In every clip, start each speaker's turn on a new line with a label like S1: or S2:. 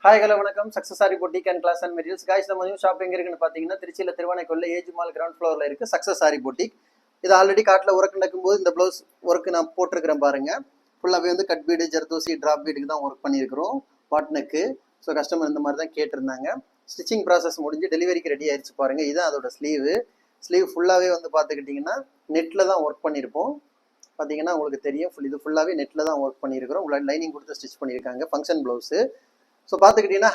S1: Hi hello வணக்கம். Success sari boutique and class and materials. Guys நம்ம new shop எங்கே இருக்குன்னு பார்த்தீங்கன்னா திருச்சியில் திருவானைக்கோல்ல ஏஜ் மால் கிரவுண்ட் ஃப்ளோரில் இருக்குது சக்ஸஸ் சாரி பொட்டிக். இது ஆல்ரெடி காட்டில் ஒர்க் நடக்கும்போது இந்த ப்ளவுஸ் ஒர்க்கு நான் போட்டிருக்கிறேன் பாருங்க. ஃபுல்லாகவே வந்து கட் பீடு ஜர்தோசி ட்ராப் பீடுக்கு தான் ஒர்க் பண்ணியிருக்கிறோம் பாட்னக்கு. ஸோ கஸ்டமர் இந்த மாதிரி தான் கேட்டிருந்தாங்க. ஸ்டிச்சிங் ப்ராசஸ் முடிஞ்சு டெலிவரிக்கு ரெடி ஆயிடுச்சு பாருங்கள். இதுதான் அதோட ஸ்லீவ் ஃபுல்லாகவே வந்து பார்த்துக்கிட்டிங்கன்னா நெட்டில் தான் ஒர்க் பண்ணியிருப்போம். பார்த்தீங்கன்னா உங்களுக்கு தெரியும் இது ஃபுல்லாகவே நெட்டில் தான் ஒர்க் பண்ணியிருக்கிறோம். உள்ள லைனிங் கொடுத்து ஸ்டிச் பண்ணியிருக்காங்க ஃபங்க்ஷன் ப்ளவுஸு. ஸோ பார்த்துக்கிட்டிங்கன்னா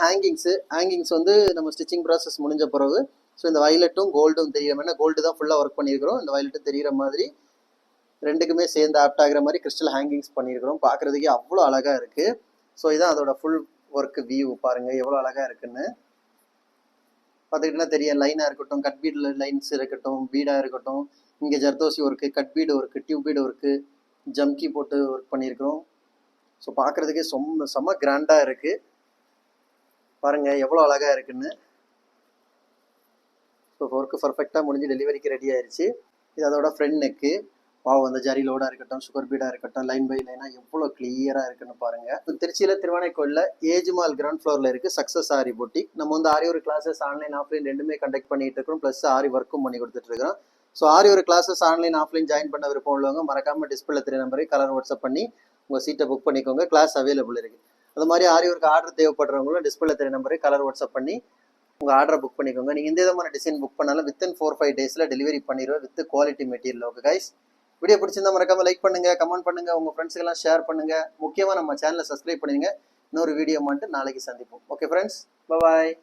S1: ஹேங்கிங்ஸ் வந்து நம்ம ஸ்டிச்சிங் ப்ராசஸ் முடிஞ்ச பிறகு ஸோ இந்த வயலட்டும் கோல்டும் தெரிகிற மாதிரி கோல்டு தான் ஃபுல்லாக ஒர்க் பண்ணியிருக்கிறோம். இந்த வயலட்டும் தெரிகிற மாதிரி ரெண்டுக்குமே சேர்ந்து ஆப்ட் ஆகிற மாதிரி கிறிஸ்டல் ஹேங்கிங்ஸ் பண்ணியிருக்கிறோம். பார்க்குறதுக்கே அவ்வளோ அழகாக இருக்குது. ஸோ இதான் அதோட ஃபுல் ஒர்க்கு வியூ பாருங்கள் எவ்வளோ அழகாக இருக்குன்னு. பார்த்துக்கிட்டிங்கன்னா தெரியும் லைனாக இருக்கட்டும், கட் பீட் லைன்ஸ் இருக்கட்டும், பீடாக இருக்கட்டும், இங்கே zardozi work, cut bead work, tube bead work, ஜம்கி போட்டு ஒர்க் பண்ணியிருக்கிறோம். ஸோ பார்க்குறதுக்கே செம்ம கிராண்டாக இருக்குது பாருங்க எவ்வளோ அழகா இருக்குன்னு. ஸோ ஒர்க்கு பர்ஃபெக்டாக முடிஞ்சு டெலிவரிக்கு ரெடி ஆயிடுச்சு. இது அதோட ஃப்ரண்ட் நெக்கு. அந்த ஜரிலோடாக இருக்கட்டும், சுகர் பீடாக இருக்கட்டும், லைன் பை லைனாக எவ்வளோ கிளியராக இருக்குன்னு பாருங்க. திருச்சியில் திருவானைக்கோயிலில் ஏஜ் மால் கிரவுண்ட் ஃப்ளோரில் இருக்குது சக்ஸஸ் ஆரி பொட்டிக். நம்ம வந்து ஆரி ஒரு கிளாஸஸ் ஆன்லைன் ஆஃப்லைன் ரெண்டுமே கண்டக்ட் பண்ணிட்டு இருக்கோம். ப்ளஸ் ஆரி ஒர்க்கும் பண்ணி கொடுத்துட்டு இருக்கிறோம். ஸோ ஆரி ஒரு கிளாஸஸ் ஆன்லைன் ஆஃப்லைன் ஜாயின் பண்ண விருப்பம் உள்ளவங்க மறக்காமல் டிஸ்பிளே 3 நம்பரை கலர் வாட்ஸ்அப் பண்ணி உங்கள் சீட்டை புக் பண்ணிக்கோங்க. கிளாஸ் அவைலபிள் இருக்குது. அது மாதிரி ஆரி ஒர்க்கு ஆர்டர் தேவைப்படுறவங்களும் டிஸ்பிளே 3 நம்பரை கலர் வாட்ஸ்அப் பண்ணி உங்கள் ஆர்டரை புக் பண்ணிக்கோங்க. நீங்கள் எந்த விதமான டிசைன் புக் பண்ணாலும் வித்தின் 4-5 டேஸில் டெலிவரி பண்ணிடுவோம் with quality material. Okay guys, video பிடிச்சிருந்தா மறக்காம லைக் பண்ணுங்க, கமெண்ட் பண்ணுங்க, உங்கள் ஃப்ரெண்ட்ஸுக்கெல்லாம் ஷேர் பண்ணுங்க. முக்கியமாக நம்ம சேனலை சப்ஸ்கிரைப் பண்ணுங்க. இன்னொரு வீடியோ மட்டும் நாளைக்கு சந்திப்போம். ஓகே ஃப்ரெண்ட்ஸ், பாய்.